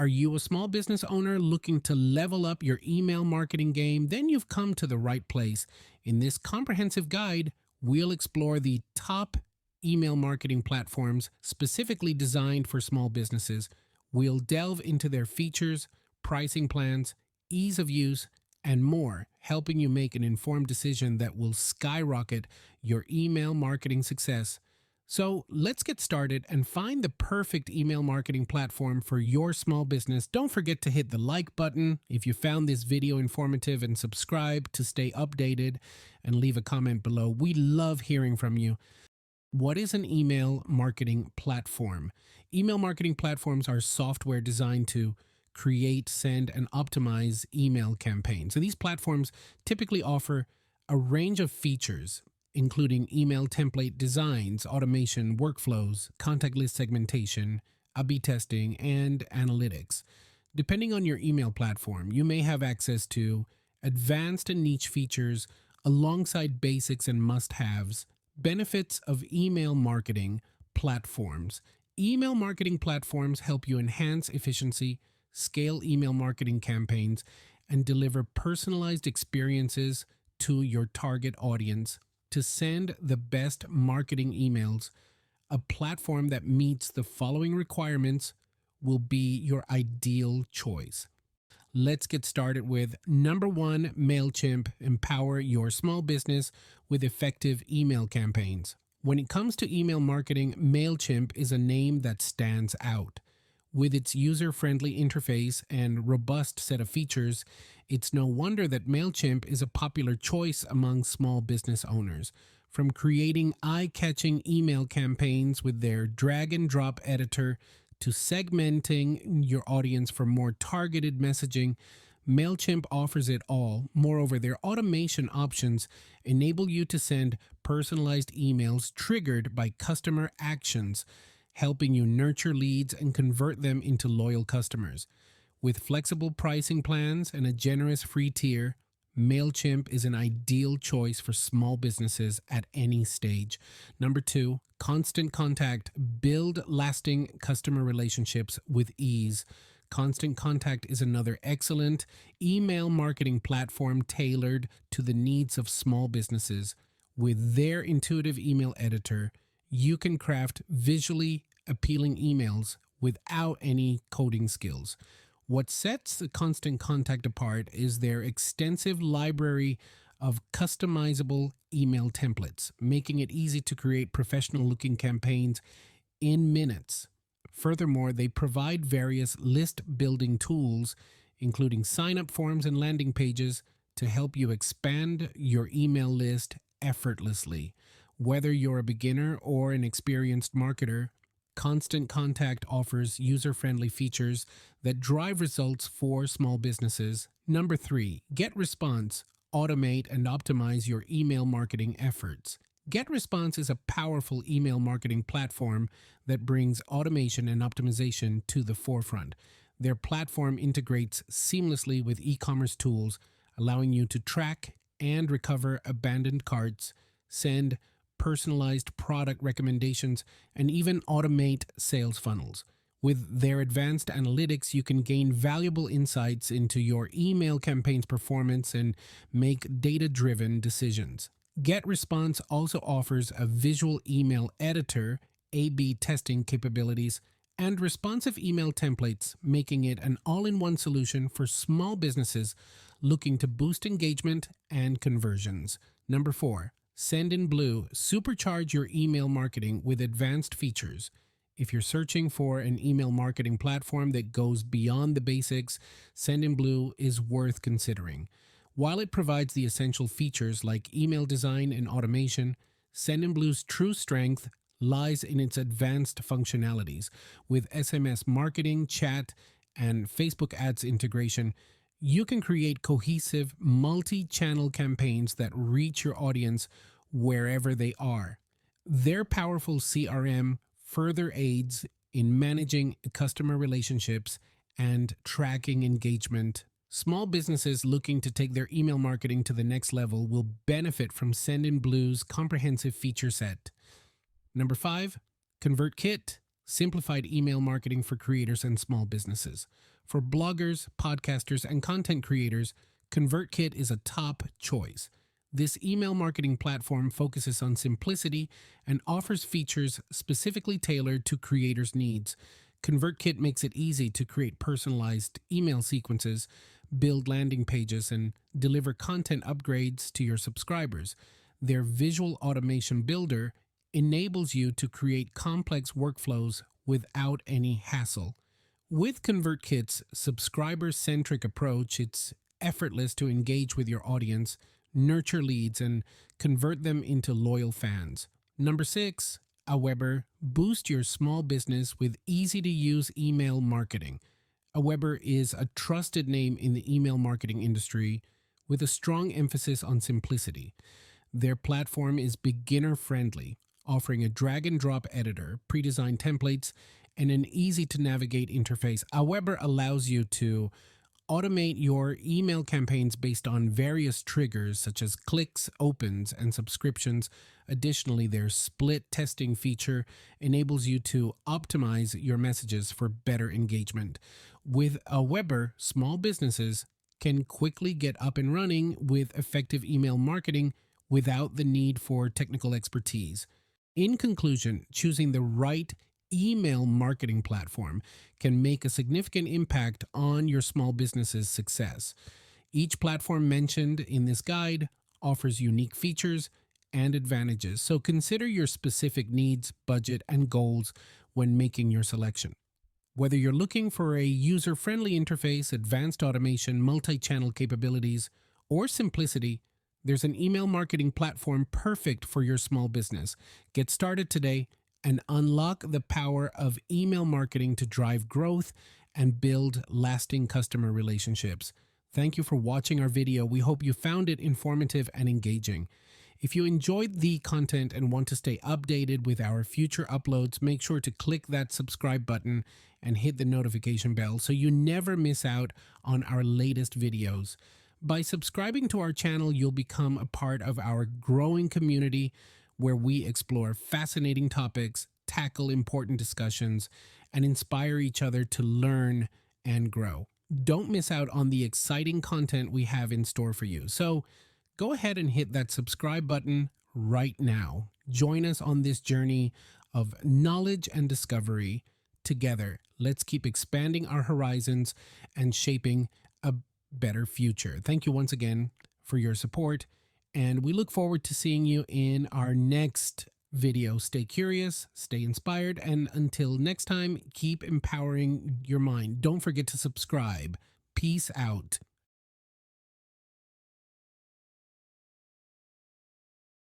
Are you a small business owner looking to level up your email marketing game? Then you've come to the right place. In this comprehensive guide, we'll explore the top email marketing platforms specifically designed for small businesses. We'll delve into their features, pricing plans, ease of use, and more, helping you make an informed decision that will skyrocket your email marketing success. So let's get started and find the perfect email marketing platform for your small business. Don't forget to hit the like button if you found this video informative and subscribe to stay updated and leave a comment below. We love hearing from you. What is an email marketing platform? Email marketing platforms are software designed to create, send, and optimize email campaigns. So these platforms typically offer a range of features, including email template designs, automation, workflows, contact list segmentation, A/B testing, and analytics. Depending on your email platform, you may have access to advanced and niche features alongside basics and must-haves. Benefits of email marketing platforms. Email marketing platforms help you enhance efficiency, scale email marketing campaigns, and deliver personalized experiences to your target audience. To send the best marketing emails, a platform that meets the following requirements will be your ideal choice. Let's get started with number one, MailChimp. Empower your small business with effective email campaigns. When it comes to email marketing, MailChimp is a name that stands out. With its user-friendly interface and robust set of features, it's no wonder that MailChimp is a popular choice among small business owners. From creating eye-catching email campaigns with their drag-and-drop editor to segmenting your audience for more targeted messaging, MailChimp offers it all. Moreover, their automation options enable you to send personalized emails triggered by customer actions, helping you nurture leads and convert them into loyal customers. With flexible pricing plans and a generous free tier, MailChimp is an ideal choice for small businesses at any stage. Number two, Constant Contact. Build lasting customer relationships with ease. Constant Contact is another excellent email marketing platform tailored to the needs of small businesses. With their intuitive email editor, you can craft visually appealing emails without any coding skills. What sets the Constant Contact apart is their extensive library of customizable email templates, making it easy to create professional-looking campaigns in minutes. Furthermore, they provide various list-building tools, including sign-up forms and landing pages, to help you expand your email list effortlessly. Whether you're a beginner or an experienced marketer, Constant Contact offers user-friendly features that drive results for small businesses. Number three, Getresponse. Automate and optimize your email marketing efforts. Getresponse is a powerful email marketing platform that brings automation and optimization to the forefront. Their platform integrates seamlessly with e-commerce tools, allowing you to track and recover abandoned carts, send personalized product recommendations, and even automate sales funnels. With their advanced analytics, you can gain valuable insights into your email campaign's performance and make data-driven decisions. Getresponse also offers a visual email editor, A/B testing capabilities, and responsive email templates, making it an all-in-one solution for small businesses looking to boost engagement and conversions. Number four, SendinBlue. Supercharge your email marketing with advanced features. If you're searching for an email marketing platform that goes beyond the basics, SendinBlue is worth considering. While it provides the essential features like email design and automation, SendinBlue's true strength lies in its advanced functionalities. With SMS marketing, chat, and Facebook ads integration, you can create cohesive multi-channel campaigns that reach your audience wherever they are. Their powerful CRM further aids in managing customer relationships and tracking engagement. Small businesses looking to take their email marketing to the next level will benefit from SendinBlue's comprehensive feature set. Number five, ConvertKit. simplified email marketing for creators and small businesses. For bloggers, podcasters, and content creators, ConvertKit is a top choice. This email marketing platform focuses on simplicity and offers features specifically tailored to creators' needs. ConvertKit makes it easy to create personalized email sequences, build landing pages, and deliver content upgrades to your subscribers. Their visual automation builder enables you to create complex workflows without any hassle. With ConvertKit's subscriber-centric approach, it's effortless to engage with your audience, nurture leads, and convert them into loyal fans. Number 6, AWeber, boost your small business with easy-to-use email marketing. AWeber is a trusted name in the email marketing industry with a strong emphasis on simplicity. Their platform is beginner-friendly, offering a drag-and-drop editor, pre-designed templates, and an easy-to-navigate interface. AWeber allows you to automate your email campaigns based on various triggers such as clicks, opens, and subscriptions. Additionally, their split testing feature enables you to optimize your messages for better engagement. With AWeber, small businesses can quickly get up and running with effective email marketing without the need for technical expertise. In conclusion, choosing the right email marketing platform can make a significant impact on your small business's success. Each platform mentioned in this guide offers unique features and advantages, so consider your specific needs, budget, and goals when making your selection. Whether you're looking for a user-friendly interface, advanced automation, multi-channel capabilities, or simplicity, there's an email marketing platform perfect for your small business. Get started today and unlock the power of email marketing to drive growth and build lasting customer relationships. Thank you for watching our video. We hope you found it informative and engaging. If you enjoyed the content and want to stay updated with our future uploads, make sure to click that subscribe button and hit the notification bell so you never miss out on our latest videos. By subscribing to our channel, you'll become a part of our growing community where we explore fascinating topics, tackle important discussions, and inspire each other to learn and grow. Don't miss out on the exciting content we have in store for you. So go ahead and hit that subscribe button right now. Join us on this journey of knowledge and discovery together. Let's keep expanding our horizons and shaping a better future. Thank you once again for your support, and we look forward to seeing you in our next video. Stay curious, stay inspired, and until next time, keep empowering your mind. Don't forget to subscribe. Peace out.